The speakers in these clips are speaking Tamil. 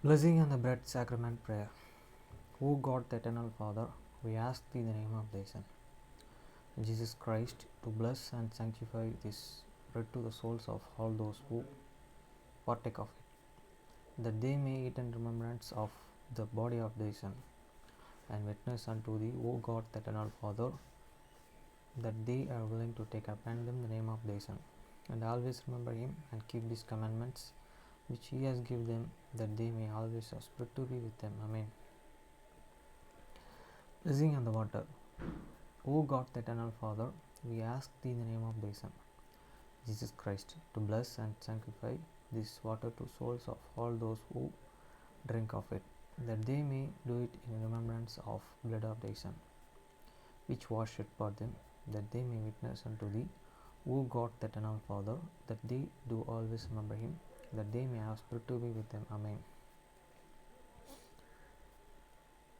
Blessing and the Bread Sacrament Prayer. O God, the Eternal Father, we ask Thee in the name of Thy Son, Jesus Christ, to bless and sanctify this bread to the souls of all those who partake of it, that they may eat in remembrance of the body of Thy Son, and witness unto Thee, O God, the Eternal Father, that they are willing to take upon them the name of Thy Son, and always remember Him and keep His commandments which He has given them, that they may always have spirit to be with them. Amen. Blessing on the water. O God, the Eternal Father, we ask Thee in the name of Thy Son, Jesus Christ, to bless and sanctify this water to souls of all those who drink of it, that they may do it in remembrance of blood of Thy Son, which was shed for them, that they may witness unto Thee, O God, the Eternal Father, that they do always remember Him, that they may have spirit to be with them. Amen.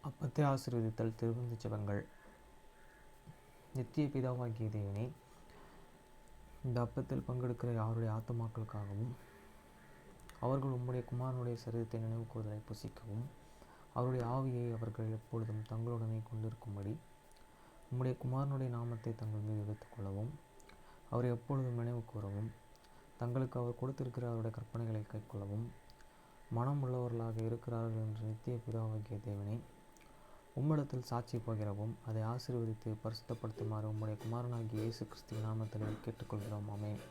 அப்பத்தை ஆசீர்வதித்தல் திருவிருந்து ஜெபங்கள். நித்திய பிதாவாகிய தேவனே, இந்த அப்பத்தில் பங்கெடுக்கிற யாருடைய ஆத்துமாக்களுக்காகவும் அவர்கள் உம்முடைய குமாரனுடைய சரீரத்தை நினைவு கூறுதலை புசிக்கவும் அவருடைய ஆவியை அவர்கள் எப்பொழுதும் தங்களுடனே கொண்டிருக்கும்படி உம்முடைய குமாரனுடைய நாமத்தை தங்கள் மீது எடுத்துக்கொள்ளவும் அவரை எப்பொழுதும் நினைவு கூறவும் தங்களுக்கு அவர் கொடுத்திருக்கிற அவருடைய கற்பனைகளை கைக்கொள்ளவும் மனம் உள்ளவர்களாக இருக்கிறார்கள் என்று நித்திய பிதாவாகிய தேவனே, உம்மிடத்தில் சாட்சி பகிரவும் அதை ஆசீர்வதித்து பரிசுத்தப்படுத்துமாறு உம்முடைய குமாரனாகிய இயேசு கிறிஸ்துவின் நாமத்தில் கேட்டுக்கொள்கிறோம். ஆமென்.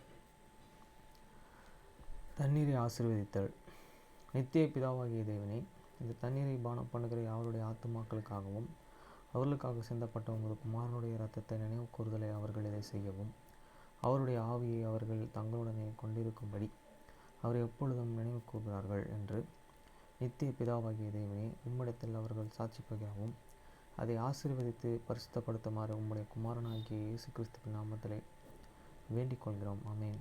தண்ணீரை ஆசீர்வதித்தல். நித்திய பிதாவாகிய தேவனே, இந்த தண்ணீரை பானம் பண்ணுகிற யாருடைய ஆத்துமாக்களுக்காகவும் அவர்களுக்காக சிந்தப்பட்ட உமது குமாரனுடைய இரத்தத்தை நினைவு கூறுதலை அவர்கள் இதை செய்யவும் அவருடைய ஆவியை அவர்கள் தங்களுடனே கொண்டிருக்கும்படி அவரை எப்பொழுதும் நினைவு கூறுகிறார்கள் என்று நித்திய பிதாவாகிய தேவனே, உம்மிடத்தில் அவர்கள் சாட்சி பகிரவும் அதை ஆசீர்வதித்து பரிசுத்தப்படுத்துமாறு உம்முடைய குமாரனாகிய இயேசு கிறிஸ்துவின் நாமத்திலே வேண்டிக் கொள்கிறோம். ஆமென்.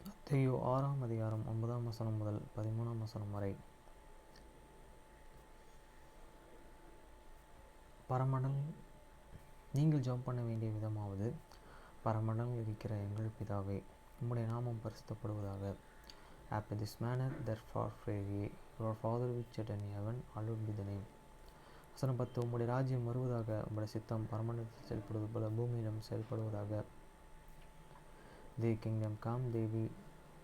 மத்தேயு 6ஆம் அதிகாரம் 9ஆம் வசனம் முதல் 13ஆம் வசனம் வரை. பரமண்டல் நீங்கள் ஜெபம் பண்ண வேண்டிய விதமாவது, பரமண்டலில் இருக்கிற எங்கள் பிதாவே, உம்முடைய நாமம் பரிசுத்தப்படுவதாக. After this manner therefore pray ye, your Father which art in heaven, hallowed be thy name. வசனம் 10. உம்முடைய ராஜ்யம் வருவதாக, உம்முடைய சித்தம் பரமண்டலத்தில் செயல்படுவது போல பூமியிலும் செயல்படுவதாக. Thy kingdom come, thy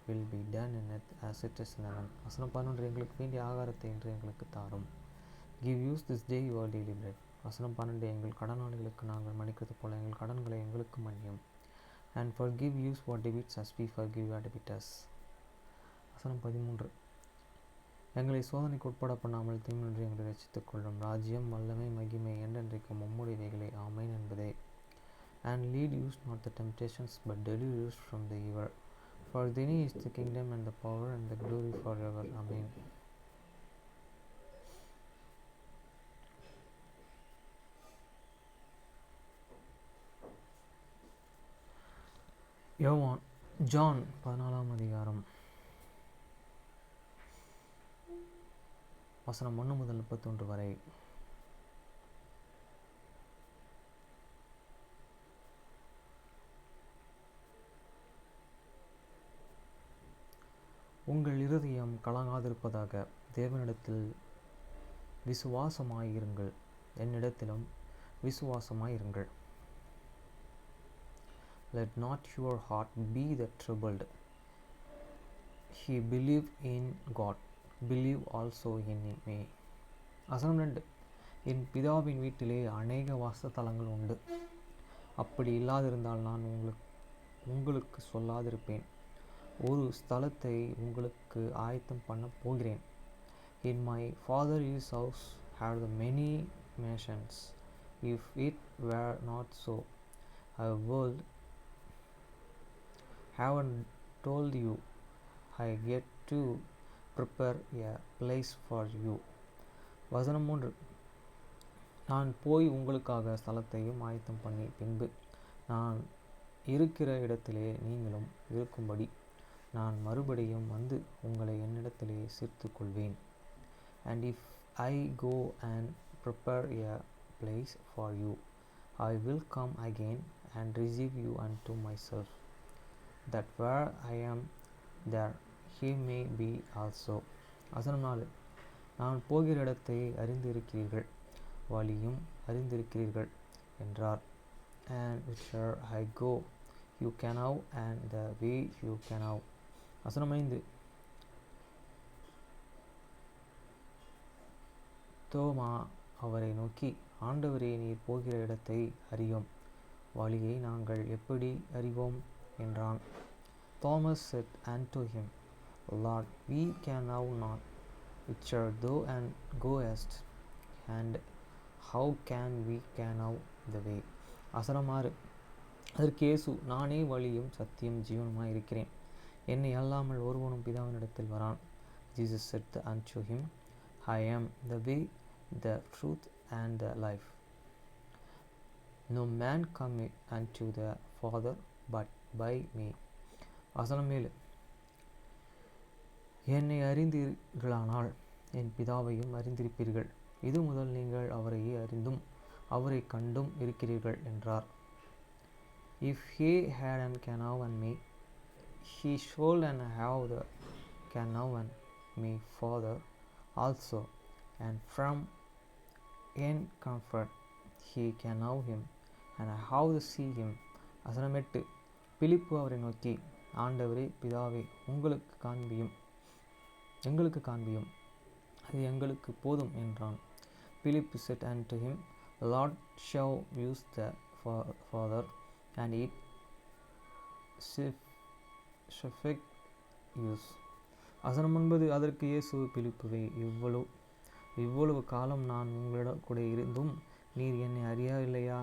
will be done in earth as it is in heaven. வசனம் 11. எங்களுக்கு வேண்டிய ஆகாரத்தை இன்று எங்களுக்கு தாரும். Give us this day your daily bread. வசனம் 12. எங்கள் கடனாளிகளுக்கு நாங்கள் மன்னிக்கிறது போல எங்கள் கடன்களை எங்களுக்கு மன்னியும். And forgive us our debts as we forgive our debtors. வசனம் 13. எங்களை சோதனைக்கு உட்பட பண்ணாமல் தீமையின்றி எங்களை ரட்சித்துக் கொள்ளும். ராஜ்யம் வல்லமை மகிமை என்றென்றைக்கும் உம்முடையவைகளே. ஆமென் என்பதே. And lead us not the temptations, but deliver us from the evil. For thine is the kingdom and the power and the glory forever. Amen. John 14ஆம் அதிகாரம் வசனம் 1 முதல் 31 வரை. உங்கள் இருதயம் கலங்காதிருப்பதாக. தேவனிடத்தில் விசுவாசமாயிருங்கள், என்னிடத்திலும் விசுவாசமாயிருங்கள். Let not your heart be that troubled. He believe in God, believe also in me. வசனம் 2. என் பிதாவின் வீட்டிலே அநேக வாசஸ்தலங்கள் உண்டு. அப்படி இல்லாதிருந்தால் நான் உங்களுக்கு சொல்லாதிருப்பேன். ஒரு ஸ்தலத்தை உங்களுக்கு ஆயத்தம் பண்ண போகிறேன். In my father's house have the many mansions. If it were not so, I would haven't told you. I get to prepare a place for you. வசனம் 3. நான் போய் உங்களுக்காக ஸ்தலத்தையும் ஆயத்தம் பண்ணி பின்பு நான் இருக்கிற இடத்திலே நீங்களும் இருக்கும்படி நான் மறுபடியும் வந்து உங்களை என்னிடத்திலே சேர்த்து கொள்வேன். And if I go and prepare a place for you, I will come again and receive you unto myself, that where I am, there he may be also. வசனம் 4. நான் போகிற இடத்தை அறிந்திருக்கிறீர்கள், வழியும் அறிந்திருக்கிறீர்கள் என்றார். And whither I go, you can know, and the way you can know. வசனம் 5. தோமா அவரை நோக்கி, ஆண்டவரே, நீர் போகிற இடத்தை அறியோம், வழியை நாங்கள் எப்படி அறிவோம் என்றான். Thomas said unto him, Lord, we can know not whither thou goest, and how can we can know the way. வசனம் 6. அதற்கு இயேசு, நானே வழியும் சத்தியம் ஜீவனுமாய் இருக்கிறேன், என்னை அல்லாமல் ஒருவனும் பிதாவினிடத்தில் வரான். Jesus said unto him, I am the way, the truth, and the life. No man cometh unto the Father but by me. வசனம் 7. என்னை அறிந்தீர்களானால் என் பிதாவையும் அறிந்திருப்பீர்கள். இது முதல் நீங்கள் அவரையே அறிந்தும் அவரை கண்டும் இருக்கிறீர்கள் என்றார். If he had known me, he should have the known me Father also, and from in comfort he can know him, and how to see him. வசனம் 8. பிலிப்பு அவரை நோக்கி, ஆண்டவரே, பிதாவை எங்களுக்கு காண்பியும், அது எங்களுக்கு போதும் என்றான். Philip said unto him, Lord, show us the Father, and it sufficeth us. வசனம் 9. அதற்கு இயேசு பிலிப்புவை, இவ்வளவு காலம் நான் உங்களிடம் கூட இருந்தும் நீர் என்னை அறியவில்லையா?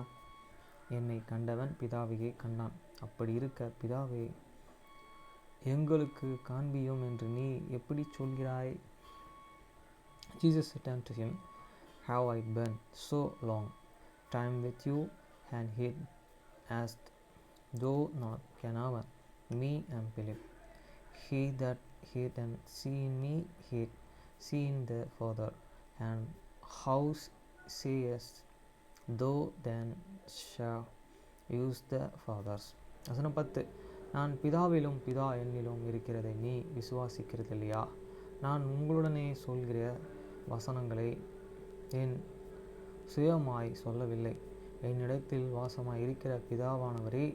என்னை கண்டவன் பிதாவையே கண்டான். அப்படி இருக்க பிதாவை எங்களுக்கு காண்பியும் என்று நீ எப்படி சொல்கிறாய்? Jesus said unto him, Have I been so long time with you, and yet hast thou not known me, and Philip? He that hath seen me hath seen the Father, and how sayest thou then shall use the Father's? வசனம் 10. நான் பிதாவிலும் பிதா என்னிலும் இருக்கிறதை நீ விசுவாசிக்கிறதில்லையா? நான் உங்களுடனே சொல்கிற வசனங்களை என் சுயமாய் சொல்லவில்லை, என்னிடத்தில் வாசமாய் இருக்கிற பிதாவானவரே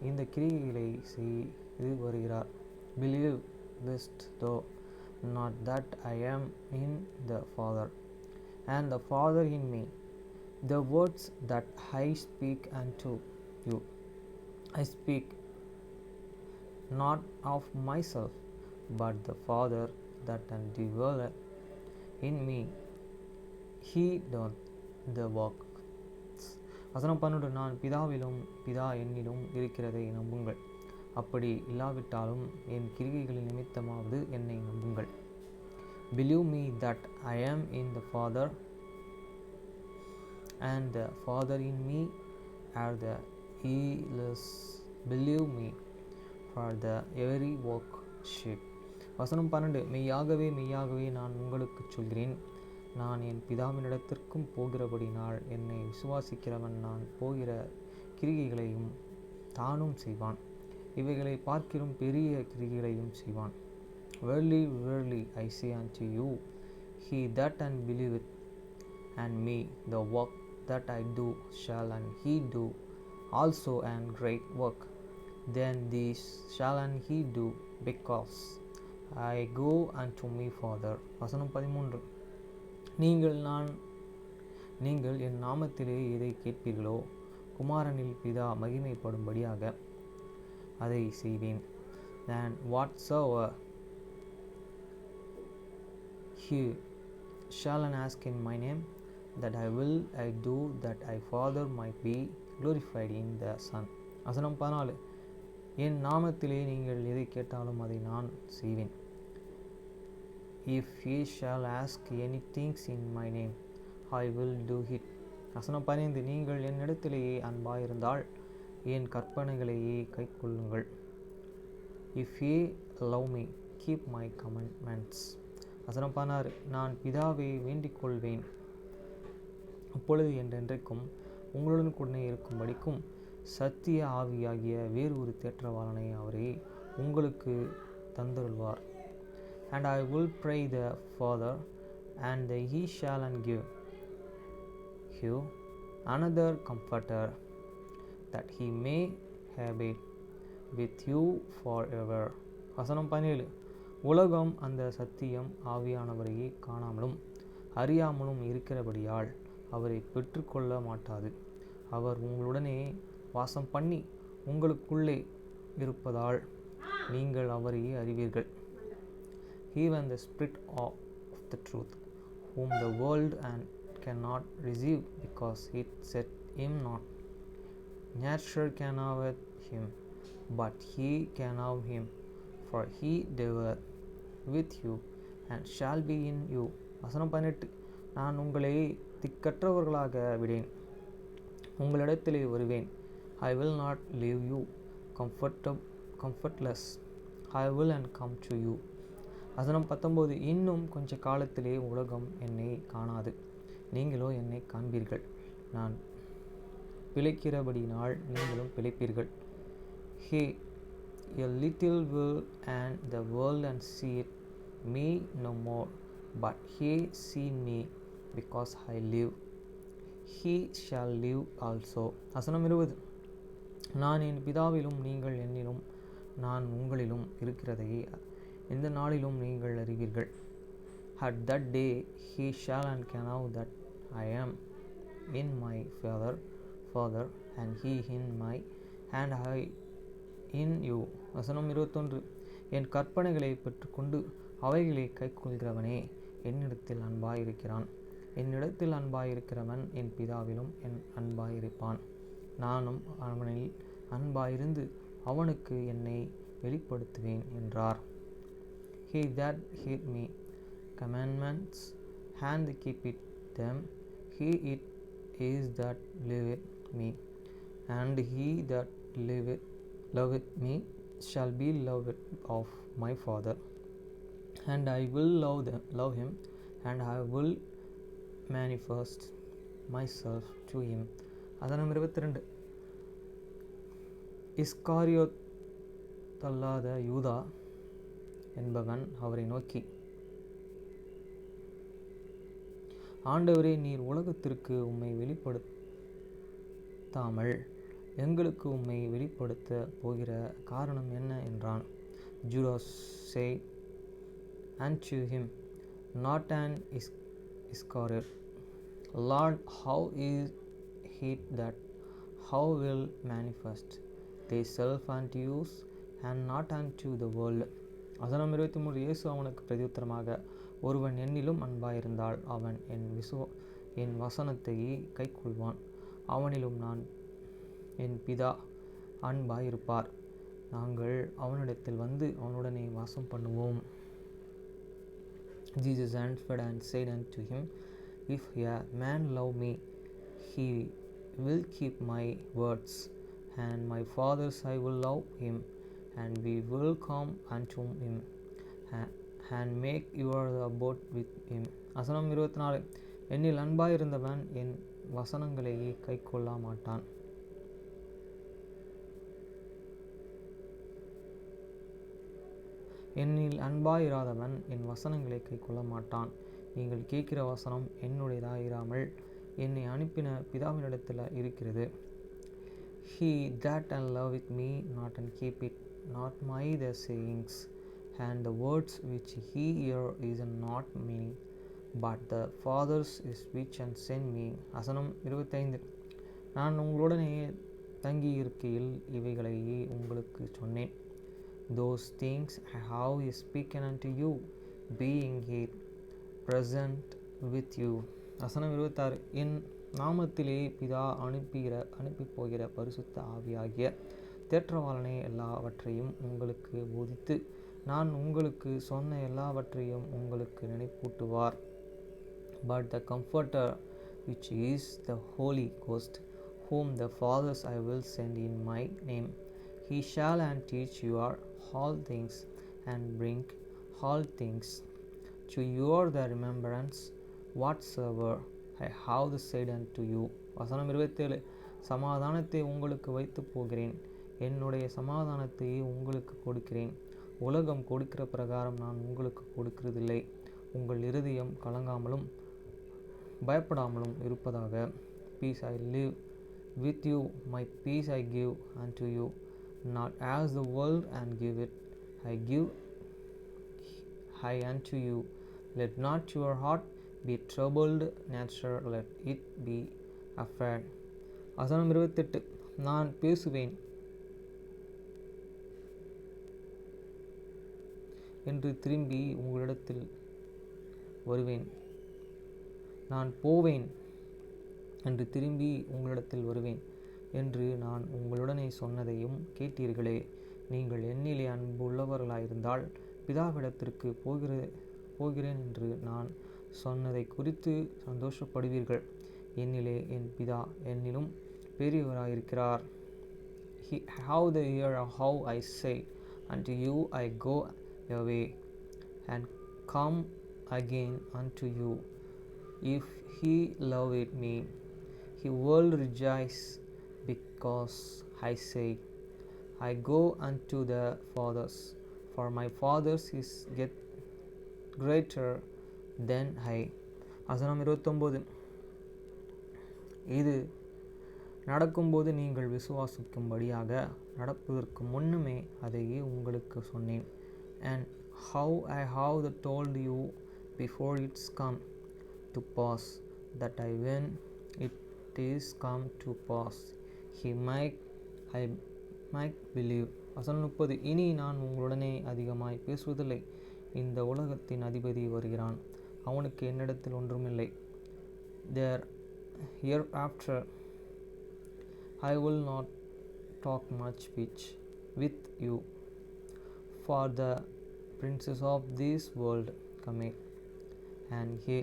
இந்த கிரியைகளை செய்து வருகிறார். Believest thou not that I am in the Father, and the Father in me? The words that I speak unto you, I speak not of myself, but the Father that dwelleth in me, he doth the works. வசனம் 12. நான் பிதாவிலும் பிதா என்னிலும் இருக்கிறதை நம்புங்கள், அப்படி இல்லாவிட்டாலும் என் கிரியைகளின் நிமித்தமாவது என்னை நம்புங்கள். Believe me that I am in the Father, and the Father in me, are the else believe me for the very worship. வசனம் 12. மெய்யாகவே மெய்யாகவே நான் உங்களுக்கு சொல்கிறேன், நான் என் பிதாவினிடத்திற்கும் போகிறபடினால் என்னை விசுவாசிக்கிறவன் நான் போகிற கிரிகைகளையும் தானும் செய்வான், இவைகளை பார்க்கிலும் பெரிய கிரிகைகளையும் செய்வான். Verily, verily, I say unto you, he that believeth and me, the work that I do shall and he do also, and great work than this shall and he do, because I go unto me Father. வசனம் 13. நீங்கள் என் நாமத்திலே எதை கேட்பீர்களோ குமாரனில் பிதா மகிமைப்படும்படியாக அதை செய்வேன். And whatsoever he shall ask in my name, that I will I do, that I Father might be glorified in the Son. வசனம் 14. என் நாமத்திலே நீங்கள் எதை கேட்டாலும் அதை நான் செய்வேன். If he shall ask anything in my name, I will do it. வசனம் 15. நீங்கள் என்னிடத்திலேயே அன்பாயிருந்தால் என் கற்பனைகளையே கைக்கொள்ளுங்கள். If ye love me, keep my commandments. வசனம் 16. நான் பிதாவை வேண்டிக் கொள்வேன், அப்பொழுது என்றென்றைக்கும் உங்களுடன் கூட இருக்கும்படிக்கும் சத்திய ஆவியாகிய வேறு ஒரு தேற்றவாளனை அவரே உங்களுக்கு தந்தருள்வார். And I will pray the Father, and he shall give you another comforter, that he may abide with you forever. வசனம் 17. உலகம் அந்த சத்தியம் ஆவியானவரையே காணாமலும் அறியாமலும் இருக்கிறபடியால் அவரை பெற்றுக்கொள்ள மாட்டாது. அவர் உங்களுடனே வாசம் பண்ணி உங்களுக்குள்ளே இருப்பதால் நீங்கள் அவரையே அறிவீர்கள். Even the Spirit of the truth, whom the world cannot receive, because it set him not, neither can have him, but he can have him, for he dwelleth with you and shall be in you. வசனம் 18. நான் உங்களை திக்கற்றவர்களாக விடேன், உங்களிடத்திலே வருவேன். I will not leave you comfortless, I will and come to you. வசனம் 19. இன்னும் கொஞ்ச காலத்திலே உலகம் என்னை காணாது, நீங்களோ என்னை காண்பீர்கள். நான் பிழைக்கிறபடினால் நீங்களும் பிழைப்பீர்கள். Hey, a little will and the world and see it, me no more, but he see me, because I live, he shall live also. வசனம் 20. நான் என் பிதாவிலும் நீங்கள் என்னிலும் நான் உங்களிலும் இருக்கிறதை இந்த நாளிலும் நீங்கள் அறிவீர்கள். At that day he shall and can know that I am in my Father, and he in my, and I in you. வசனம் 21. என் கற்பனைகளை பெற்றுக்கொண்டு அவைகளை கைக்கொள்கிறவனே என்னிடத்தில் அன்பாயிருக்கிறான். என்னிடத்தில் அன்பாயிருக்கிறவன் என் பிதாவிலும் என் அன்பாயிருப்பான். நானும் அவனில் அன்பாயிருந்து அவனுக்கு என்னை வெளிப்படுத்துவேன் என்றார். He that hath me commandments and keepeth them, he it is that loveth me, and he that loveth me shall be loved of my Father, and I will love him, and I will manifest myself to him. வசனம் 22. இஸ்காரியோத்தல்லாத யூதா என்பவன் அவரை நோக்கி, ஆண்டவரே, நீர் உலகத்திற்கு உம்மை வெளிப்படுத்தாமல் எங்களுக்கு உம்மை வெளிப்படுத்த போகிற காரணம் என்ன என்றான். Judas said unto him, not an Iscariot, Lord, how is it that how will manifest thyself unto us and not unto the world? வசனம் 23. இயேசு அவனுக்கு பிரதியுத்தரமாக, ஒருவன் என்னிலும் அன்பாயிருந்தால் அவன் என் வசனத்தை கைக்கொள்வான், அவனிலும் நான் என் பிதா அன்பாயிருப்பார், நாங்கள் அவனிடத்தில் வந்து அவனுடனே வாசம் பண்ணுவோம். Jesus answered and said unto him, If a man love me, he will keep my words, and my Father's I will love him, and we will come unto him and make your abode with him. வசனம் 24. என்னில் அன்பாயிருந்தவன் என் வசனங்களையே கைக்கொள்ள மாட்டான். என்னில் அன்பாயிராதவன் என் வசனங்களை கைக்கொள்ள மாட்டான். நீங்கள் கேட்கிற வசனம் என்னுடையதாயிராமல் என்னை அனுப்பின பிதாவினிடத்தில் இருக்கிறது. He that and loveth me not and keep it not my the sayings, and the words which he hear is not me, but the Father's is which and send me. வசனம் 25. நான் உங்களுடனே தங்கியிருக்கையில் இவைகளையே உங்களுக்கு சொன்னேன். Those things I have spoken unto you, being here present with you. வசனம் 26. என் நாமத்திலே பிதா அனுப்பி போகிற பரிசுத்த ஆவியாகிய தேற்றவாளனே எல்லாவற்றையும் உங்களுக்கு போதித்து நான் உங்களுக்கு சொன்ன எல்லாவற்றையும் உங்களுக்கு நினைப்பூட்டுவார். But the Comforter, which is the Holy Ghost, whom the Father's I will send in my name, he shall and teach you all things, and bring all things to your the remembrance whatsoever I have said unto you. வசனம் 27. சமாதானத்தை உங்களுக்கு வைத்து போகிறேன், என்னுடைய சமாதானத்தையே உங்களுக்கு கொடுக்கிறேன். உலகம் கொடுக்கிற பிரகாரம் நான் உங்களுக்கு கொடுக்கிறதில்லை. உங்கள் இருதயம் கலங்காமலும் பயப்படாமலும் இருப்பதாக. Peace I live with you, my peace I give unto you. Not as the world and give it, I unto you. Let not your heart be troubled, neither let it be afraid. வசனம் 28. நான் பேசுவேன் என்று திரும்பி உங்களிடத்தில் வருவேன். நான் போவேன் என்று திரும்பி உங்களிடத்தில் வருவேன் என்று நான் உங்களுடனே சொன்னதையும் கேட்டீர்களே. நீங்கள் என்னிலே அன்புள்ளவர்களாயிருந்தால் பிதாவிடத்திற்கு போகிறேன் என்று நான் சொன்னதை குறித்து சந்தோஷப்படுவீர்கள். என்னிலே என் பிதா என்னிலும் பெரியவராயிருக்கிறார். How they hear how I say unto you, I go away and come again unto you. If he loved me, he will rejoice because I say, I go unto the fathers, for my fathers is yet greater than I. வசனம் 29. இது நடக்கும்போது நீங்கள் விசுவாசிக்கும்படியாக நடப்பதற்கு முன்னமே அதையே உங்களுக்கு சொன்னேன். And how I have told you before it's come to pass, that I when it is come to pass, I might believe. வசனம் 30. இனி நான் உங்களுடனே அதிகமாய் பேசுவதில்லை. இந்த உலகத்தின் அதிபதி வருகிறான், அவனுக்கு என்னிடத்தில் ஒன்றுமில்லை. Hereafter I will not talk much with you, for the princes of this world cometh, and he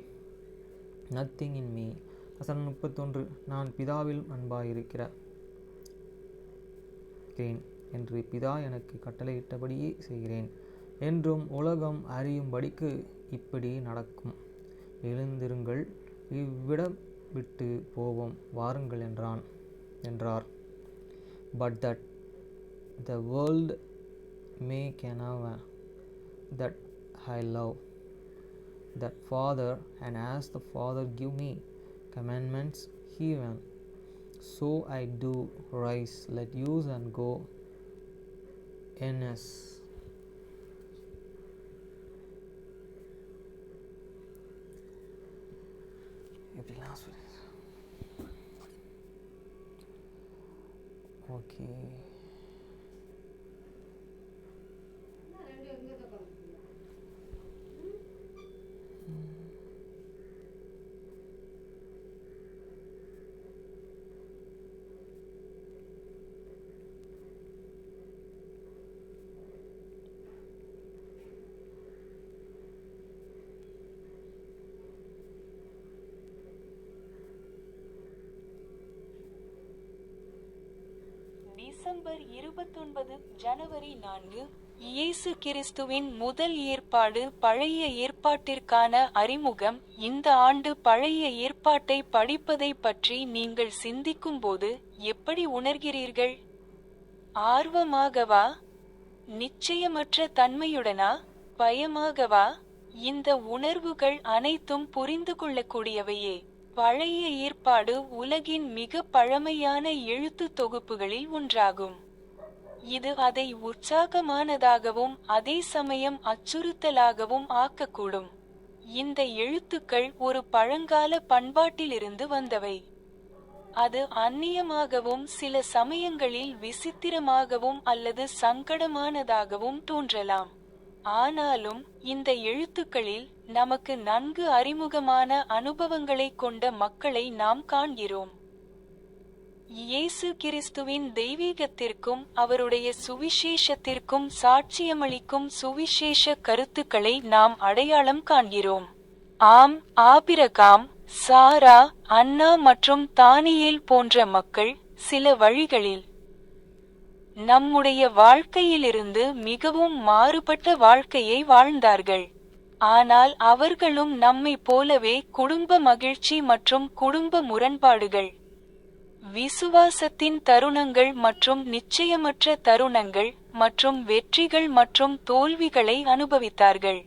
nothing in me. வசனம் 31. நான் பிதாவில் அன்பாயிருக்கிறேன் என்று பிதா எனக்கு கட்டளையிட்டபடியே செய்கிறேன் என்றும் உலகம் அறியும்படிக்கு இப்படி நடக்கும். எழுந்திருங்கள், இவ்விடம் விட்டு போவோம் வாருங்கள் என்றார். But that the world may know that I love that Father, and as the Father give me commandments, even so I do. Rise, let us and go hence. Okay, December 29, ஜனவரி 4. இயேசு கிறிஸ்துவின் முதல் ஏற்பாடு பழைய ஏற்பாட்டிற்கான அறிமுகம். இந்த ஆண்டு பழைய ஏற்பாட்டை படிப்பதை பற்றி நீங்கள் சிந்திக்கும்போது எப்படி உணர்கிறீர்கள்? ஆர்வமாகவா? நிச்சயமற்ற தன்மையுடனா? பயமாகவா? இந்த உணர்வுகள் அனைத்தும் புரிந்து கொள்ளக்கூடியவையே. பழைய ஏற்பாடு உலகின் மிக பழமையான எழுத்து தொகுப்புகளில் ஒன்றாகும். இது அதை உற்சாகமானதாகவும் அதே சமயம் அச்சுறுத்தலாகவும் ஆக்கக்கூடும். இந்த எழுத்துக்கள் ஒரு பழங்கால பண்பாட்டிலிருந்து வந்தவை. அது அந்நியமாகவும் சில சமயங்களில் விசித்திரமாகவும் அல்லது சங்கடமானதாகவும் தோன்றலாம். ஆனாலும் இந்த எழுத்துக்களில் நமக்கு நன்கு அறிமுகமான அனுபவங்களை கொண்ட மக்களை நாம் காண்கிறோம். இயேசு கிறிஸ்துவின் தெய்வீகத்திற்கும் அவருடைய சுவிசேஷத்திற்கும் சாட்சியமளிக்கும் சுவிசேஷ கருத்துக்களை நாம் அடையாளம் காண்கிறோம். ஆம், ஆபிரகாம், சாரா, அன்னா மற்றும் தானியேல் போன்ற மக்கள் சில வழிகளில் நம்முடைய வாழ்க்கையிலிருந்து மிகவும் மாறுபட்ட வாழ்க்கையை வாழ்ந்தார்கள். ஆனால் அவர்களும் நம்மை போலவே குடும்ப மகிழ்ச்சி மற்றும் குடும்ப முரண்பாடுகள் விசுவாசத்தின் தருணங்கள் மற்றும் நிச்சயமற்ற தருணங்கள் மற்றும் வெற்றிகள் மற்றும் தோல்விகளை அனுபவித்தார்கள்.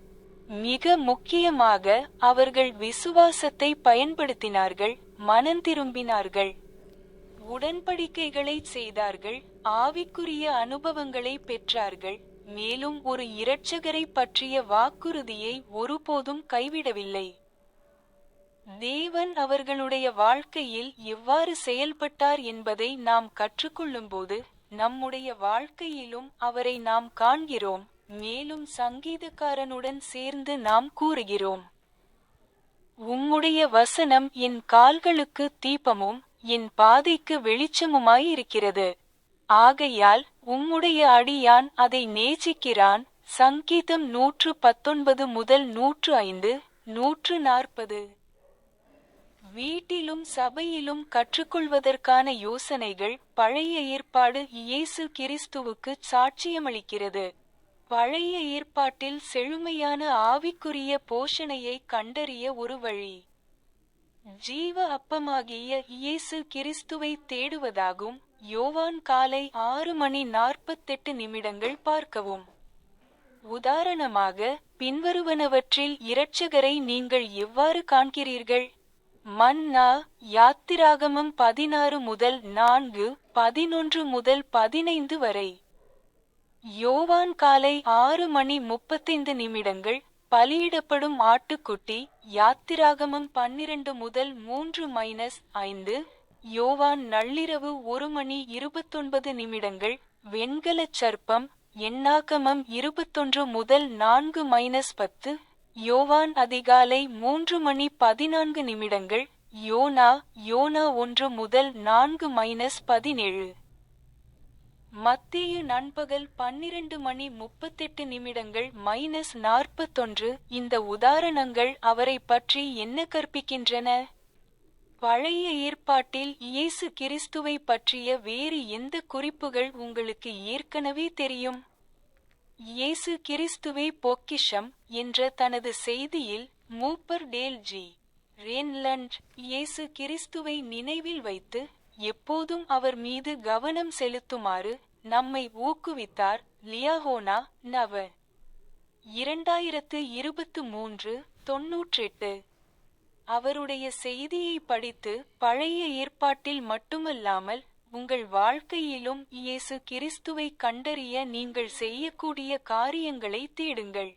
மிக முக்கியமாக அவர்கள் விசுவாசத்தை பயன்படுத்தினார்கள், மனந்திரும்பினார்கள், உடன்படிக்கைகளை செய்தார்கள், ஆவிக்குரிய அனுபவங்களை பெற்றார்கள், மேலும் ஒரு இரட்சகரை பற்றிய வாக்குறுதியை ஒருபோதும் கைவிடவில்லை. தேவன் அவர்களுடைய வாழ்க்கையில் எவ்வாறு செயல்பட்டார் என்பதை நாம் கற்றுக்கொள்ளும்போது நம்முடைய வாழ்க்கையிலும் அவரை நாம் காண்கிறோம், மேலும் சங்கீதக்காரனுடன் சேர்ந்து நாம் கூறுகிறோம், உம்முடைய வசனம் என் கால்களுக்கு தீபமும் என் பாதைக்கு வெளிச்சமுமாயிருக்கிறது. ஆகையால் உம்முடைய அடியான் அதை நேசிக்கிறான். சங்கீதம் 119 முதல் 105, 140. வீட்டிலும் சபையிலும் கற்றுக்கொள்வதற்கான யோசனைகள். பழைய ஏற்பாடு இயேசு கிறிஸ்துவுக்கு சாட்சியமளிக்கிறது. பழைய ஏற்பாட்டில் செழுமையான ஆவிக்குரிய போஷணையை கண்டறிய ஒரு வழி ஜீவ அப்பமாகிய இயேசு கிறிஸ்துவை தேடுவதாகும். யோவான் காலை 6:48 பார்க்கவும். உதாரணமாக, பின்வருவனவற்றில் இரட்சகரை நீங்கள் எவ்வாறு காண்கிறீர்கள்? மன்னா, யாத்திராகமம் 16 முதல் 4, 11 முதல் 15 வரை. யோவான் காலை 6:35, பலியிடப்படும் ஆட்டுக்குட்டி. யாத்திராகமம் 12 முதல் 3-5. யோவான் நள்ளிரவு 1:29, வெண்கலச் சர்ப்பம். எண்ணாகமம் 21 முதல் 4-10. யோவான் அதிகாலை 3:14. யோனா 1 முதல் 4-17. மத்தேயு நண்பகல் 12:38-41. இந்த உதாரணங்கள் அவரை பற்றி என்ன கற்பிக்கின்றன? பழைய ஏற்பாட்டில் இயேசு கிறிஸ்துவை பற்றிய வேறு எந்த குறிப்புகள் உங்களுக்கு ஏற்கனவே தெரியும்? இயேசு கிறிஸ்துவே பொக்கிஷம் என்ற தனது செய்தியில் மூப்பர் டேல் ஜி. ரென்லண்ட் இயேசு கிறிஸ்துவை நினைவில் வைத்து எப்போதும் அவர் மீது கவனம் செலுத்துமாறு நம்மை ஊக்குவித்தார். லியாஹோனா, நவ. 2023, 98. அவருடைய செய்தியை படித்து பழைய ஏற்பாட்டில் மட்டுமல்லாமல் உங்கள் வாழ்க்கையிலும் இயேசு கிறிஸ்துவை கண்டறிய நீங்கள் செய்யக்கூடிய காரியங்களை தேடுங்கள்.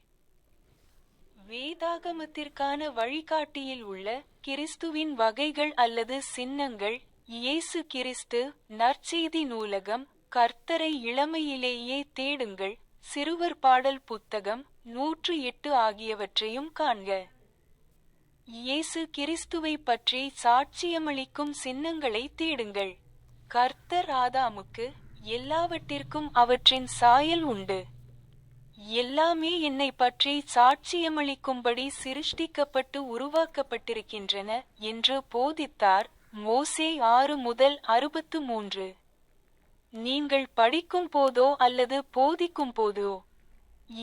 வேதாகமத்திற்கான வழிகாட்டியில் உள்ள கிறிஸ்துவின் வகைகள் அல்லது சின்னங்கள். இயேசு கிறிஸ்து, நற்செய்தி நூலகம், கர்த்தரை இளமையிலேயே தேடுங்கள், சிறுவர் பாடல் புத்தகம் 108 ஆகியவற்றையும் காண்க. இயேசு கிறிஸ்துவை பற்றி சாட்சியமளிக்கும் சின்னங்களை தேடுங்கள். கர்த்தர் ஆதாமுக்கு, எல்லாவற்றிற்கும் அவற்றின் சாயல் உண்டு, எல்லாமே என்னை பற்றி சாட்சியமளிக்கும்படி சிருஷ்டிக்கப்பட்டு உருவாக்கப்பட்டிருக்கின்றன என்று போதித்தார். மோசே 6 முதல் 63. நீங்கள் படிக்கும் போதோ அல்லது போதிக்கும் போதோ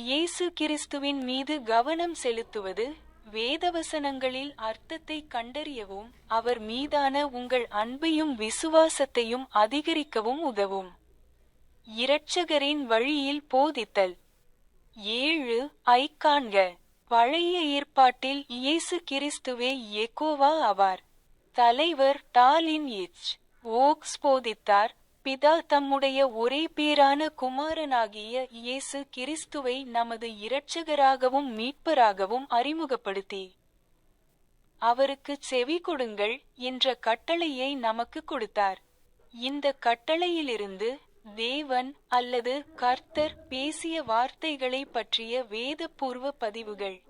இயேசு கிறிஸ்துவின் மீது கவனம் செலுத்துவது வேதவசனங்களில் அர்த்தத்தை கண்டறியவும் அவர் மீதான உங்கள் அன்பையும் விசுவாசத்தையும் அதிகரிக்கவும் உதவும். இரட்சகரின் வழியில் போதித்தல். 7 ஐக் காண்க. பழைய ஏற்பாட்டில் இயேசு கிறிஸ்துவே யெகோவா ஆவார். தலைவர் டாலின் எச். ஓக்ஸ் போதித்தார். பிதா தம்முடைய ஒரே பேரான குமாரனாகிய இயேசு கிறிஸ்துவை நமது இரட்சகராகவும் மீட்பராகவும் அறிமுகப்படுத்தி அவருக்குச் செவி கொடுங்கள் என்ற கட்டளையை நமக்கு கொடுத்தார். இந்த கட்டளையிலிருந்து தேவன் அல்லது கர்த்தர் பேசிய வார்த்தைகளை பற்றிய வேதபூர்வ பதிவுகள்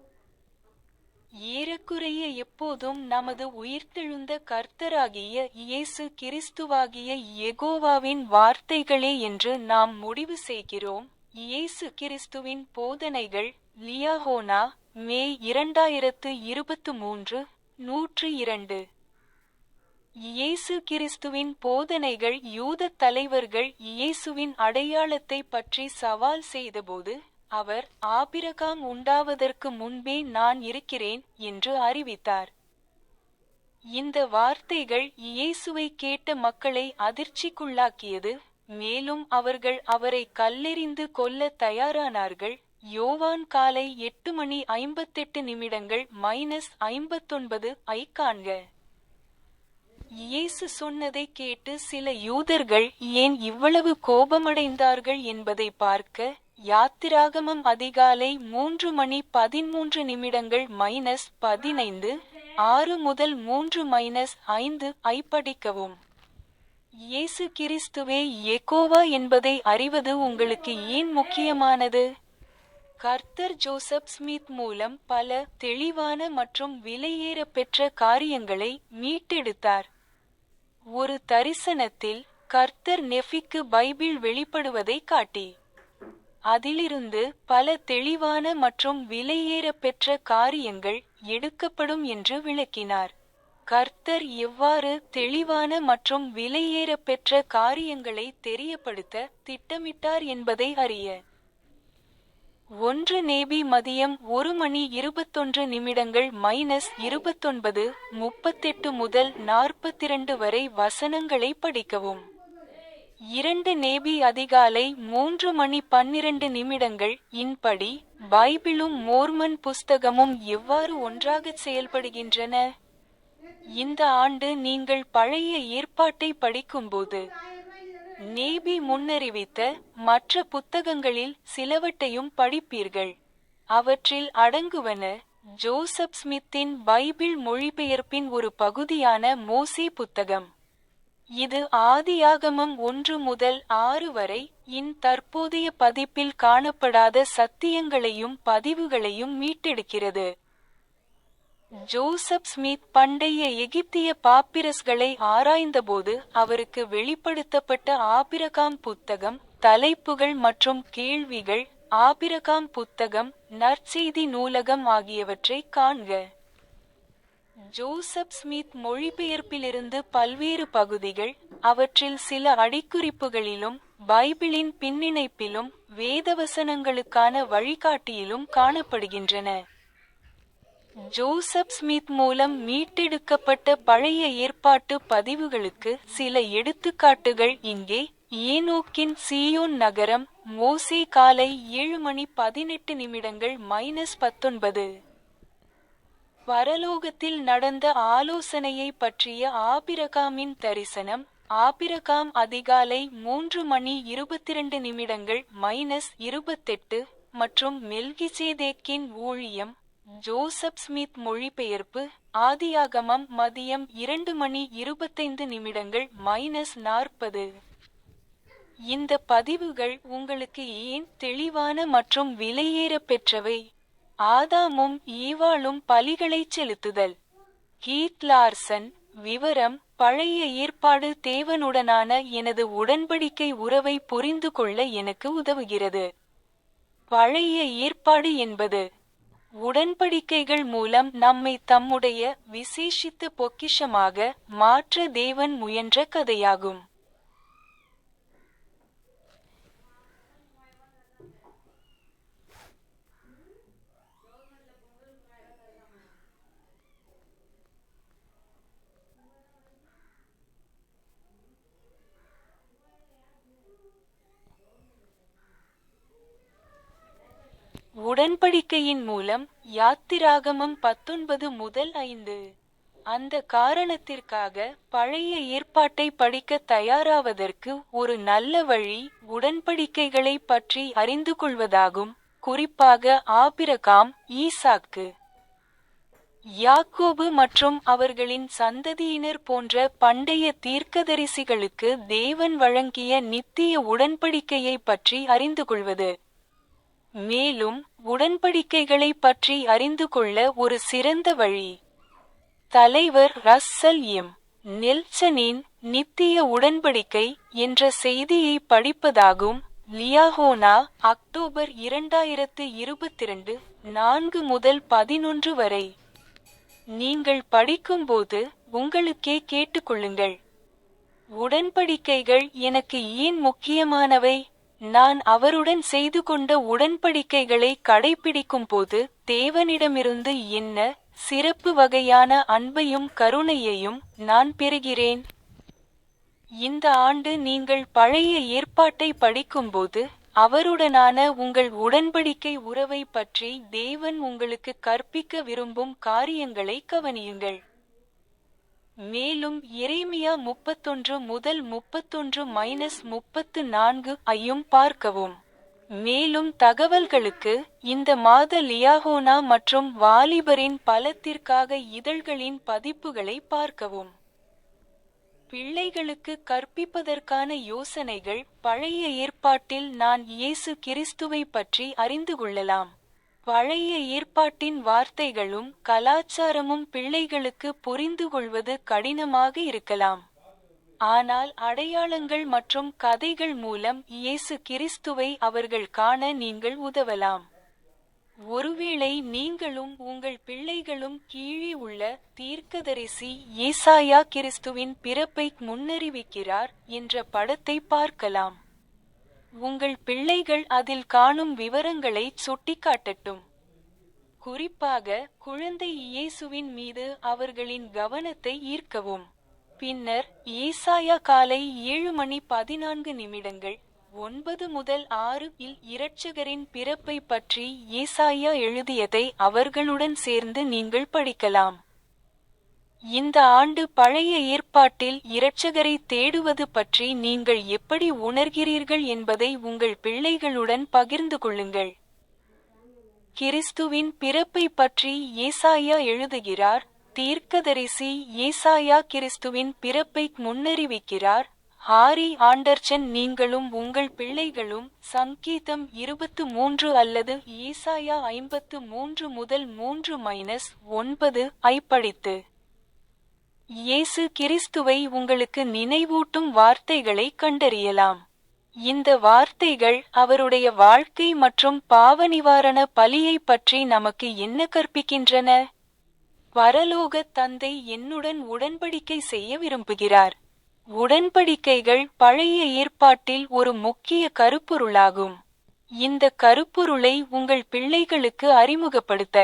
ஏறக்குறைய எப்போதும் நமது உயிர்த்தெழுந்த கர்த்தராகிய இயேசு கிறிஸ்துவாகிய யெகோவாவின் வார்த்தைகளே என்று நாம் முடிவு செய்கிறோம். இயேசு கிறிஸ்துவின் போதனைகள். லியாஹோனா, மே 2023, 102. இயேசு கிறிஸ்துவின் போதனைகள். யூத தலைவர்கள் இயேசுவின் அடையாளத்தை பற்றி சவால் செய்தபோது அவர் ஆபிரகாம் உண்டாவதற்கு முன்பே நான் இருக்கிறேன் என்று அறிவித்தார். இந்த வார்த்தைகள் இயேசுவை கேட்ட மக்களை அதிர்ச்சிக்குள்ளாக்கியது, மேலும் அவர்கள் அவரை கல்லெறிந்து கொல்ல தயாரானார்கள். யோவான் காலை 8:58 -59 ஐக் காண்க. இயேசு சொன்னதை கேட்டு சில யூதர்கள் ஏன் இவ்வளவு கோபமடைந்தார்கள் என்பதை பார்க்க, யாத்திராகமம் அதிகாலை 3:13 -15 ஐ படிக்கவும். இயேசு கிறிஸ்துவே யெகோவா என்பதை அறிவது உங்களுக்கு ஏன் முக்கியமானது? கர்த்தர் ஜோசப் ஸ்மித் மூலம் பல தெளிவான மற்றும் விலையேற பெற்ற காரியங்களை மீட்டெடுத்தார். ஒரு தரிசனத்தில் கர்த்தர் நெஃபிக்கு பைபிள் வெளிப்படுவதை காட்டி, அதிலிருந்து பல தெளிவான மற்றும் விலையேற பெற்ற காரியங்கள் எடுக்கப்படும் என்று விளக்கினார். கர்த்தர் எவ்வாறு தெளிவான மற்றும் விலையேற பெற்ற காரியங்களை தெரியப்படுத்த திட்டமிட்டார் என்பதை அறிய 1 நேபி மதியம் 1:21 -29 38 வரை வசனங்களை படிக்கவும். 2 நேபி அதிகாலை 3:12 இன்படி பைபிளும் மோர்மன் புஸ்தகமும் எவ்வாறு ஒன்றாகச் செயல்படுகின்றன? இந்த ஆண்டு நீங்கள் பழைய ஏற்பாட்டை படிக்கும்போது, நேபி முன்னறிவித்த மற்ற புத்தகங்களில் சிலவற்றையும் படிப்பீர்கள். அவற்றில் அடங்குவன ஜோசப் ஸ்மித்தின் பைபிள் மொழிபெயர்ப்பின் ஒரு பகுதியான மோசே புத்தகம். இது ஆதியாகமம் 1 முதல் 6 வரை இன் தற்போதைய பதிப்பில் காணப்படாத சத்தியங்களையும் பதிவுகளையும் மீட்டெடுக்கிறது. ஜோசப் ஸ்மித் பண்டைய எகிப்திய பாப்பிரஸ்களை ஆராய்ந்தபோது அவருக்கு வெளிப்படுத்தப்பட்ட ஆபிரகாம் புத்தகம், தலைப்புகள் மற்றும் கேள்விகள், ஆபிரகாம் புத்தகம், நற்செய்தி நூலகம் ஆகியவற்றை காண்க. ஜோசப் ஸ்மித் மொழிபெயர்ப்பிலிருந்து பல்வேறு பகுதிகள், அவற்றில் சில அடிக்குறிப்புகளிலும் பைபிளின் பின்னிணைப்பிலும் வேதவசனங்களுக்கான வழிகாட்டியிலும் காணப்படுகின்றன. ஜோசப் ஸ்மித் மூலம் மீட்டெடுக்கப்பட்ட பழைய ஏற்பாட்டு பதிவுகளுக்கு சில எடுத்துக்காட்டுகள் இங்கே. ஏனோக்கின் சீயோன் நகரம், மோசே காலை 7:18 -19 பரலோகத்தில் நடந்த ஆலோசனையை பற்றிய ஆபிரகாமின் தரிசனம், ஆபிரகாம் அதிகாலை 3:22 -28 மற்றும் மெல்கிசேதேக்கின் ஊழியம், ஜோசப் ஸ்மித் மொழிபெயர்ப்பு, ஆதியாகமம் மதியம் 2:25 -40 இந்த பதிவுகள் உங்களுக்கு ஏன் தெளிவான மற்றும் விலையேற பெற்றவை? ஆதாமும் ஈவாளும் பலிகளைச் செலுத்துதல். Keith Larsen. விவரம்: பழைய ஏற்பாடு தேவனுடனான எனது உடன்படிக்கை உறவை புரிந்து கொள்ள எனக்கு உதவுகிறது. பழைய ஏற்பாடு என்பது உடன்படிக்கைகள் மூலம் நம்மை தம்முடைய விசேஷித்த பொக்கிஷமாக மாற்ற தேவன் முயன்ற கதையாகும். உடன்படிக்கையின் மூலம் யாத்திராகமம் 19 முதல் 5. அந்த காரணத்திற்காக பழைய ஏற்பாட்டை படிக்க தயாராவதற்கு ஒரு நல்ல வழி உடன்படிக்கைகளை பற்றி அறிந்து கொள்வதாகும், குறிப்பாக ஆபிரகாம், ஈசாக்கு, யாக்கோபு மற்றும் அவர்களின் சந்ததியினர் போன்ற பண்டைய தீர்க்கதரிசிகளுக்கு தேவன் வழங்கிய நித்திய உடன்படிக்கையை பற்றி அறிந்து கொள்வது. மேலும் உடன்படிக்கைகளை பற்றி அறிந்து கொள்ள ஒரு சிறந்த வழி தலைவர் ரஸ்ஸல் எம். நெல்சனின் நித்திய உடன்படிக்கை என்ற செய்தியை படிப்பதாகும். லியாஹோனா, அக்டோபர் 2022, 4 முதல் 11 வரை. நீங்கள் படிக்கும்போது உங்களுக்கே கேட்டுக்கொள்ளுங்கள், உடன்படிக்கைகள் எனக்கு ஏன் முக்கியமானவை? நான் அவருடன் செய்து கொண்ட உடன்படிக்கைகளை கடைபிடிக்கும் போது தேவனிடமிருந்து என்ன சிறப்பு வகையான அன்பையும் கருணையையும் நான் பெறுகிறேன். இந்த ஆண்டு நீங்கள் பழைய ஏற்பாட்டை படிக்கும்போது அவருடனான உங்கள் உடன்படிக்கை உறவை பற்றி தேவன் உங்களுக்கு கற்பிக்க விரும்பும் காரியங்களை கவனியுங்கள். மேலும் எரேமியா 31 முதல் 31-34 ஐயும் பார்க்கவும். மேலும் தகவல்களுக்கு இந்த மாத லியாஹோனா மற்றும் வாலிபரின் பலத்திற்காக இதழ்களின் பதிப்புகளை பார்க்கவும். பிள்ளைகளுக்கு கற்பிப்பதற்கான யோசனைகள். பழைய ஏற்பாட்டில் நான் இயேசு கிறிஸ்துவை பற்றி அறிந்து கொள்ளலாம். பழைய ஏற்பாட்டின் வார்த்தைகளும் கலாச்சாரமும் பிள்ளைகளுக்கு புரிந்து கொள்வது கடினமாக இருக்கலாம். ஆனால் அடையாளங்கள் மற்றும் கதைகள் மூலம் இயேசு கிறிஸ்துவை அவர்கள் காண நீங்கள் உதவலாம். ஒருவேளை நீங்களும் உங்கள் பிள்ளைகளும் கீழே உள்ள தீர்க்கதரிசி ஏசாயா கிறிஸ்துவின் பிறப்பை முன்னறிவிக்கிறார் என்ற படத்தை பார்க்கலாம். உங்கள் பிள்ளைகள் அதில் காணும் விவரங்களை சுட்டிக்காட்டட்டும். குறிப்பாக குழந்தை இயேசுவின் மீது அவர்களின் கவனத்தை ஈர்க்கவும். பின்னர் ஏசாயா காலை 7:14 9 முதல் 6 இல் இரட்சகரின் பிறப்பை பற்றி ஏசாயா எழுதியதை அவர்களுடன் சேர்ந்து நீங்கள் படிக்கலாம். இந்த ஆண்டு பழைய ஏற்பாட்டில் இரட்சகரை தேடுவது பற்றி நீங்கள் எப்படி உணர்கிறீர்கள் என்பதை உங்கள் பிள்ளைகளுடன் பகிர்ந்து கொள்ளுங்கள். கிறிஸ்துவின் பிறப்பை பற்றி ஏசாயா எழுதுகிறார். தீர்க்கதரிசி ஏசாயா கிறிஸ்துவின் பிறப்பை முன்னறிவிக்கிறார். ஹாரி ஆண்டர்சன் நீங்களும் உங்கள் பிள்ளைகளும் சங்கீதம் 23 அல்லது ஏசாயா 53 முதல் 3-9 ஐ படித்து இயேசு கிறிஸ்துவை உங்களுக்கு நினைவூட்டும் வார்த்தைகளை கண்டறியலாம். இந்த வார்த்தைகள் அவருடைய வாழ்க்கை மற்றும் பாவநிவாரண பலியை பற்றி நமக்கு என்ன கற்பிக்கின்றன? பரலோக தந்தை என்னுடன் உடன்படிக்கை செய்ய விரும்புகிறார். உடன்படிக்கைகள் பழைய ஏற்பாட்டில் ஒரு முக்கிய கருப்பொருளாகும். இந்த கருப்பொருளை உங்கள் பிள்ளைகளுக்கு அறிமுகப்படுத்த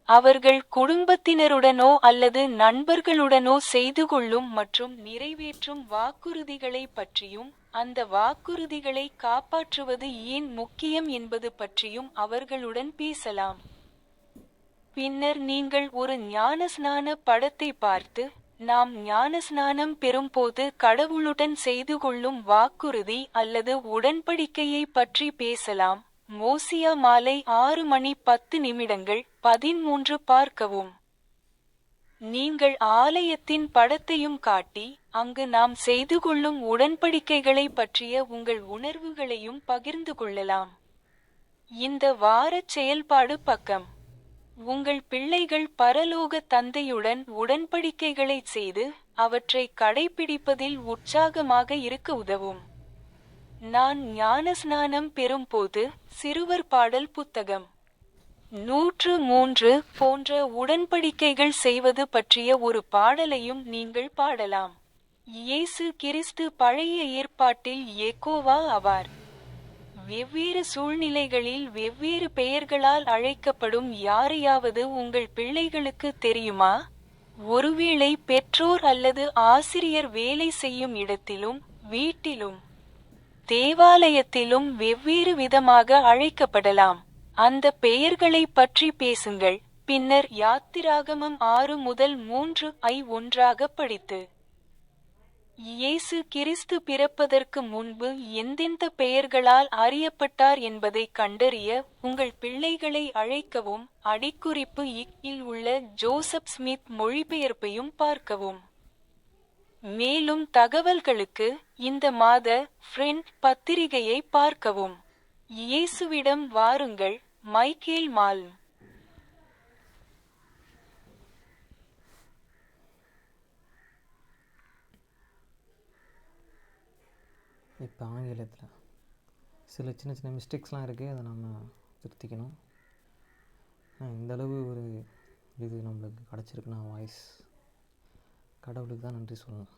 அவர்கள் குடும்பத்தினருடனோ அல்லது நண்பர்களுடனோ செய்து கொள்ளும் மற்றும் நிறைவேற்றும் வாக்குறுதிகளை பற்றியும் அந்த வாக்குறுதிகளை காப்பாற்றுவது ஏன் முக்கியம் என்பது பற்றியும் அவர்களுடன் பேசலாம். பின்னர் நீங்கள் ஒரு ஞானஸ்நான படத்தை பார்த்து நாம் ஞானஸ்நானம் பெறும்போது கடவுளுடன் செய்து கொள்ளும் வாக்குறுதி அல்லது உடன்படிக்கையை பற்றி பேசலாம். மோசியா மாலை 6:10 13 பார்க்கவும். நீங்கள் ஆலயத்தின் படத்தையும் காட்டி அங்கு நாம் செய்து கொள்ளும் உடன்படிக்கைகளை பற்றிய உங்கள் உணர்வுகளையும் பகிர்ந்து கொள்ளலாம். இந்த வாரச் செயல்பாடு பக்கம். உங்கள் பிள்ளைகள் பரலோக தந்தையுடன் உடன்படிக்கைகளை செய்து அவற்றை கடைபிடிப்பதில் உற்சாகமாக இருக்க உதவும். நான் ஞானஸ்நானம் பெறும்போது சிறுவர் பாடல் புத்தகம் 103 போன்ற உடன்படிக்கைகள் செய்வது பற்றிய ஒரு பாடலையும் நீங்கள் பாடலாம். இயேசு கிறிஸ்து பழைய ஏற்பாட்டில் யெகோவா ஆவார். வெவ்வேறு சூழ்நிலைகளில் வெவ்வேறு பெயர்களால் அழைக்கப்படும் யாரையாவது உங்கள் பிள்ளைகளுக்கு தெரியுமா? ஒருவேளை பெற்றோர் அல்லது ஆசிரியர் வேலை செய்யும் இடத்திலும் வீட்டிலும் தேவாலயத்திலும் வெவ்வேறு விதமாக அழைக்கப்படலாம். அந்த பெயர்களை பற்றி பேசுங்கள். பின்னர் யாத்திராகமம் 6-3 ஐ ஒன்றாக படித்து இயேசு கிறிஸ்து பிறப்பதற்கு முன்பு எந்தெந்த பெயர்களால் அறியப்பட்டார் என்பதை கண்டறிய உங்கள் பிள்ளைகளை அழைக்கவும். அடிக்குறிப்பு இல் உள்ள ஜோசப் ஸ்மித் மொழிபெயர்ப்பையும் பார்க்கவும். மேலும் தகவல்களுக்கு இந்த மாத ஃப்ரெண்ட் பத்திரிகையை பார்க்கவும். இயேசுவிடம் வாருங்கள். மைக்கேல் மால்ம். இப்போ ஆங்கிலத்தில் சில சின்ன சின்ன மிஸ்டேக்ஸ்லாம் இருக்குது, அதை நம்ம திருத்திக்கணும். இந்தளவு ஒரு இது நம்மளுக்கு கிடச்சிருக்குன்னா வாய்ஸ் கடவுளுக்கு தான் நன்றி சொல்லணும்.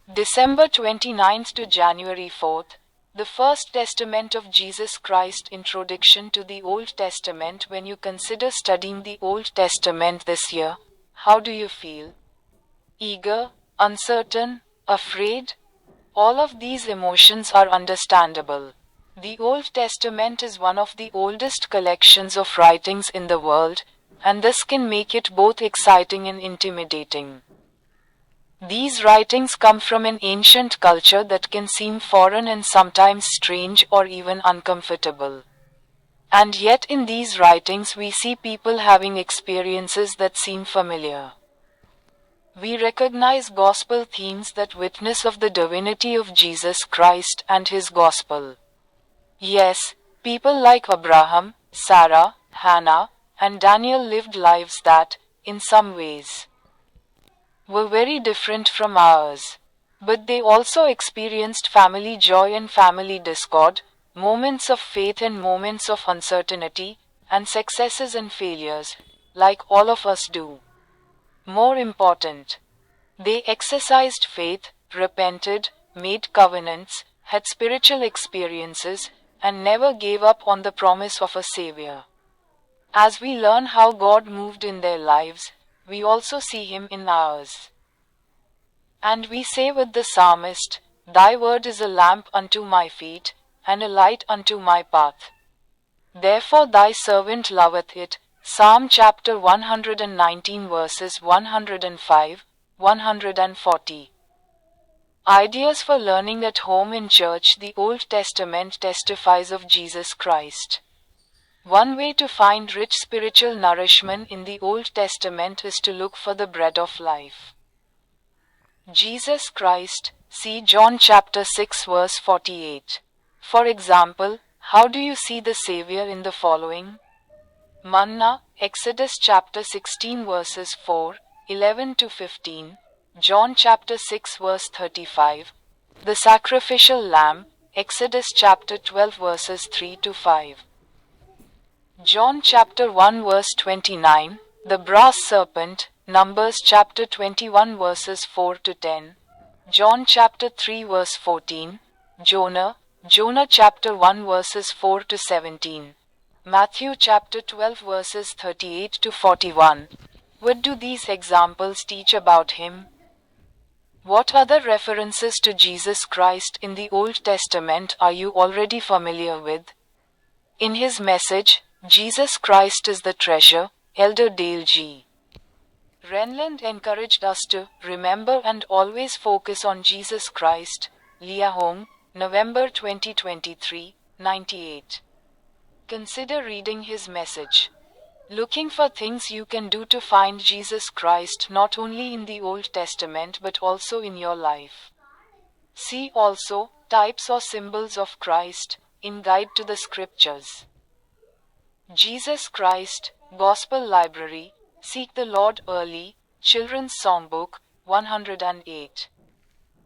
December 29th to January 4th, The First Testament of Jesus Christ. Introduction to the Old Testament. When you consider studying the Old Testament this year, how do you feel? Eager, uncertain, afraid? All of these emotions are understandable. The Old Testament is one of the oldest collections of writings in the world, and this can make it both exciting and intimidating. These writings come from an ancient culture that can seem foreign and sometimes strange or even uncomfortable. And yet in these writings we see people having experiences that seem familiar. We recognize gospel themes that witness of the divinity of Jesus Christ and his gospel. Yes, people like Abraham, Sarah, Hannah, and Daniel lived lives that, in some ways, were very different from ours. But they also experienced family joy and family discord, moments of faith and moments of uncertainty, and successes and failures, like all of us do. More important, they exercised faith, repented, made covenants, had spiritual experiences, and never gave up on the promise of a Savior. As we learn how God moved in their lives, we also see him in ours. And we say with the psalmist, "Thy word is a lamp unto my feet, and a light unto my path. Therefore thy servant loveth it." Psalm chapter 119 verses 105, 140. Ideas for learning at home in church. The Old Testament testifies of Jesus Christ. One way to find rich spiritual nourishment in the Old Testament is to look for the bread of life. Jesus Christ, see John chapter 6 verse 48. For example, how do you see the Savior in the following? Manna, Exodus chapter 16 verses 4, 11 to 15, John chapter 6 verse 35. The sacrificial lamb, Exodus chapter 12 verses 3 to 5. John chapter 1 verse 29, the brass serpent, Numbers chapter 21 verses 4 to 10, John chapter 3 verse 14, Jonah chapter 1 verses 4 to 17, Matthew chapter 12 verses 38 to 41. What do these examples teach about him? What other references to Jesus Christ in the Old Testament are you already familiar with? In his message, Jesus Christ is the Treasure, Elder Dale G. Renland encouraged us to remember and always focus on Jesus Christ. Leah Home, November 2023, 98. Consider reading his message. Looking for things you can do to find Jesus Christ not only in the Old Testament but also in your life. See also, types or symbols of Christ, in Guide to the Scriptures. Jesus Christ, Gospel Library, Seek the Lord Early, Children's Songbook, 108.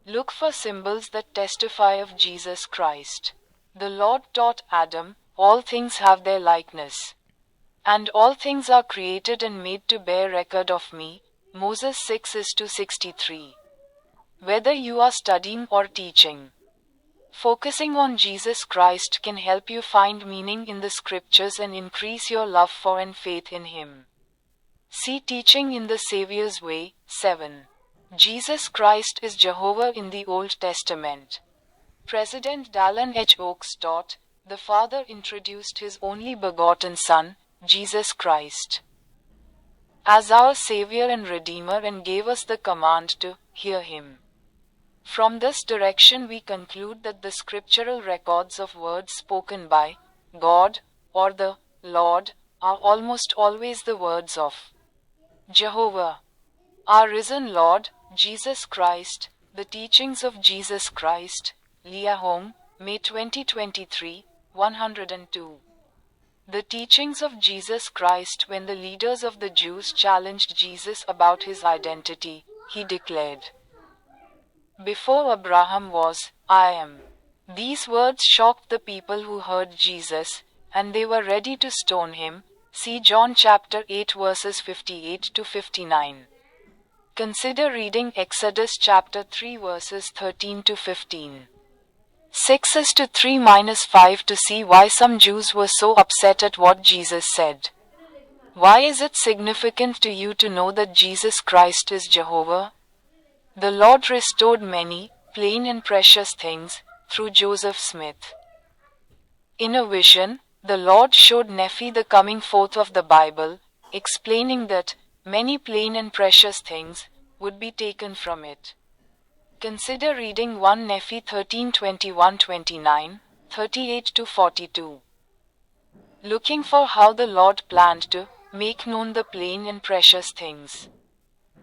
Look for symbols that testify of Jesus Christ. The Lord taught Adam, "All things have their likeness. And all things are created and made to bear record of me." Moses 6:63. Whether you are studying or teaching, focusing on Jesus Christ can help you find meaning in the scriptures and increase your love for and faith in him. See Teaching in the Savior's Way, 7. Jesus Christ is Jehovah in the Old Testament. President Dallin H. Oaks taught, the Father introduced his only begotten Son, Jesus Christ, as our Savior and Redeemer and gave us the command to hear him. From this direction we conclude that the scriptural records of words spoken by God or the Lord are almost always the words of Jehovah. Our risen Lord, Jesus Christ, the teachings of Jesus Christ. Leah Home, May 2023, 102. The teachings of Jesus Christ. When the leaders of the Jews challenged Jesus about his identity, he declared, "Before Abraham was, I am." These words shocked the people who heard Jesus, and they were ready to stone him. See John chapter 8 verses 58 to 59. Consider reading Exodus chapter 3 verses 13 to 15. 6:3-5 to see why some Jews were so upset at what Jesus said. Why is it significant to you to know that Jesus Christ is Jehovah? The Lord restored many, plain and precious things, through Joseph Smith. In a vision, the Lord showed Nephi the coming forth of the Bible, explaining that many plain and precious things would be taken from it. Consider reading 1 Nephi 13:21-29, 38-42. Looking for how the Lord planned to make known the plain and precious things.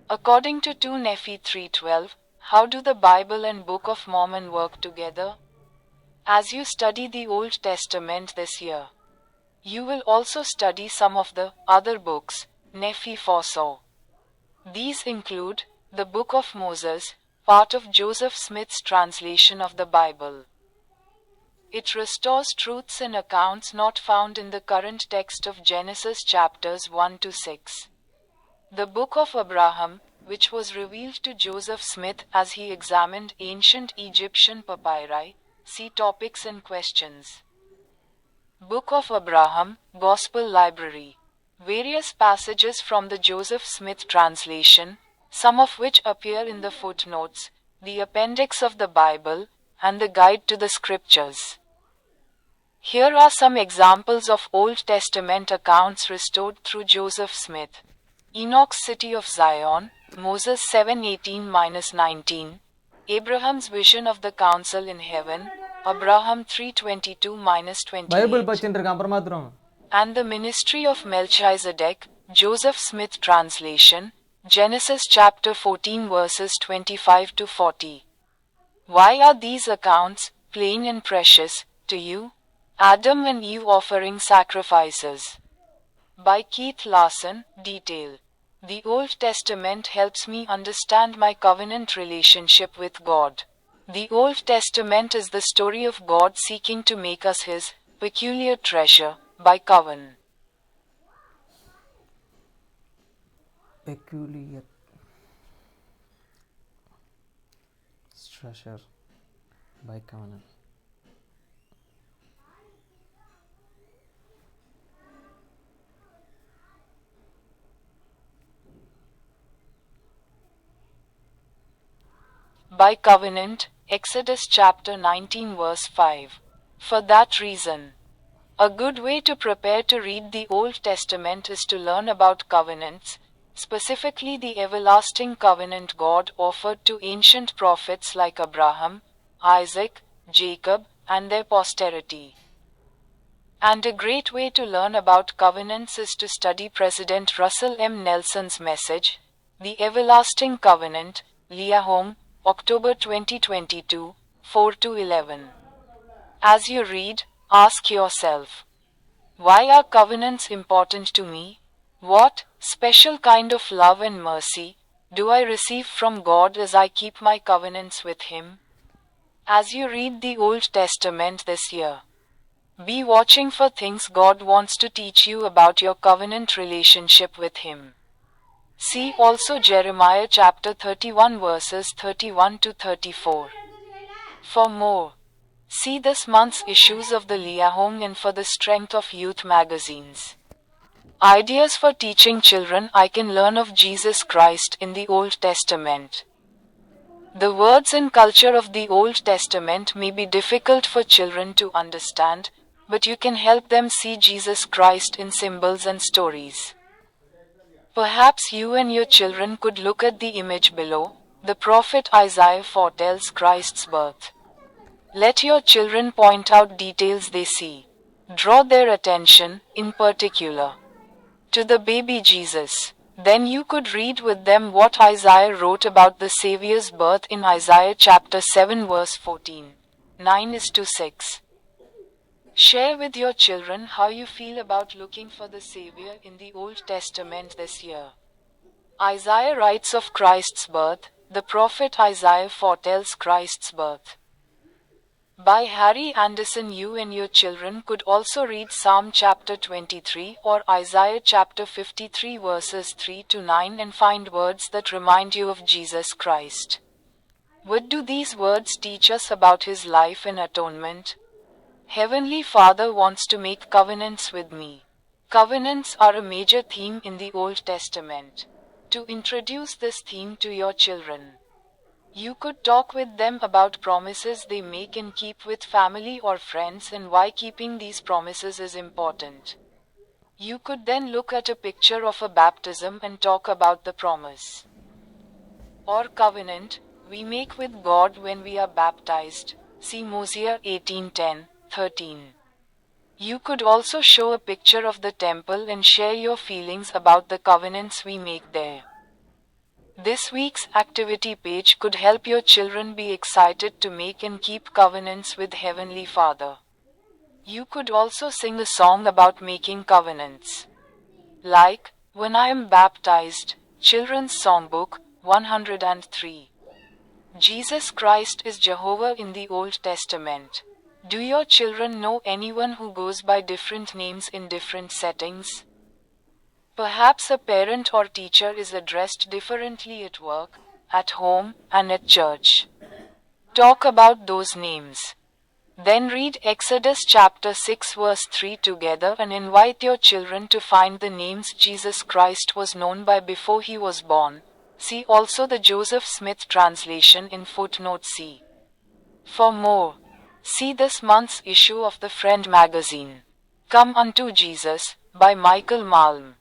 According to 2 Nephi 3:12, how do the Bible and Book of Mormon work together? As you study the Old Testament this year, you will also study some of the other books Nephi foresaw. These include the Book of Moses, part of Joseph Smith's translation of the Bible. It restores truths and accounts not found in the current text of Genesis chapters 1-6. The Book of Abraham, which was revealed to Joseph Smith as he examined ancient Egyptian papyri. See topics and questions. Book of Abraham, Gospel Library. Various passages from the Joseph Smith translation, some of which appear in the footnotes, the appendix of the Bible, and the Guide to the Scriptures. Here are some examples of Old Testament accounts restored through Joseph Smith. Enoch's City of Zion, Moses 7:18-19, Abraham's vision of the council in heaven, Abraham 3:22-28, and the ministry of Melchizedek, Joseph Smith translation, Genesis chapter 14 verses 25-40. Why are these accounts plain and precious to you? Adam and Eve offering sacrifices. By Keith Larson, detail. The Old Testament helps me understand my covenant relationship with God. The Old Testament is the story of God seeking to make us His peculiar treasure by covenant. Peculiar treasure by covenant. By covenant, Exodus chapter 19 verse 5. For that reason, a good way to prepare to read the Old Testament is to learn about covenants, specifically the everlasting covenant God offered to ancient prophets like Abraham, Isaac, Jacob, and their posterity. And a great way to learn about covenants is to study President Russell M. Nelson's message, The Everlasting Covenant, Liahong, October 2022, 4-11. As you read, ask yourself, why are covenants important to me? What special kind of love and mercy do I receive from God as I keep my covenants with Him? As you read the Old Testament this year, be watching for things God wants to teach you about your covenant relationship with Him. See also Jeremiah chapter 31 verses 31-34. For more, see this month's issues of the Liahong and for the Strength of Youth magazines. Ideas for teaching children I can learn of Jesus Christ in the Old Testament. The words and culture of the Old Testament may be difficult for children to understand, but you can help them see Jesus Christ in symbols and stories. Perhaps you and your children could look at the image below. The prophet Isaiah foretells Christ's birth. Let your children point out details they see. Draw their attention, in particular, to the baby Jesus. Then you could read with them what Isaiah wrote about the Savior's birth in Isaiah chapter 7 verse 14. 9:6. Share with your children how you feel about looking for the Savior in the Old Testament this year. Isaiah writes of Christ's birth, the prophet Isaiah foretells Christ's birth. By Harry Anderson. You and your children could also read Psalm chapter 23 or Isaiah chapter 53 verses 3-9 and find words that remind you of Jesus Christ. What do these words teach us about his life and atonement? Heavenly Father wants to make covenants with me. Covenants are a major theme in the Old Testament. To introduce this theme to your children, you could talk with them about promises they make and keep with family or friends and why keeping these promises is important. You could then look at a picture of a baptism and talk about the promise or covenant we make with God when we are baptized. See Mosiah 18:10-13. You could also show a picture of the temple and share your feelings about the covenants we make there. This week's activity page could help your children be excited to make and keep covenants with Heavenly Father. You could also sing a song about making covenants. Like, When I Am Baptized, Children's Songbook, 103. Jesus Christ is Jehovah in the Old Testament. Do your children know anyone who goes by different names in different settings? Perhaps a parent or teacher is addressed differently at work, at home, and at church. Talk about those names. Then read Exodus chapter 6 verse 3 together and invite your children to find the names Jesus Christ was known by before he was born. See also the Joseph Smith translation in footnote C. For more, see this month's issue of the Friend magazine. Come Unto Jesus, by Michael Malm.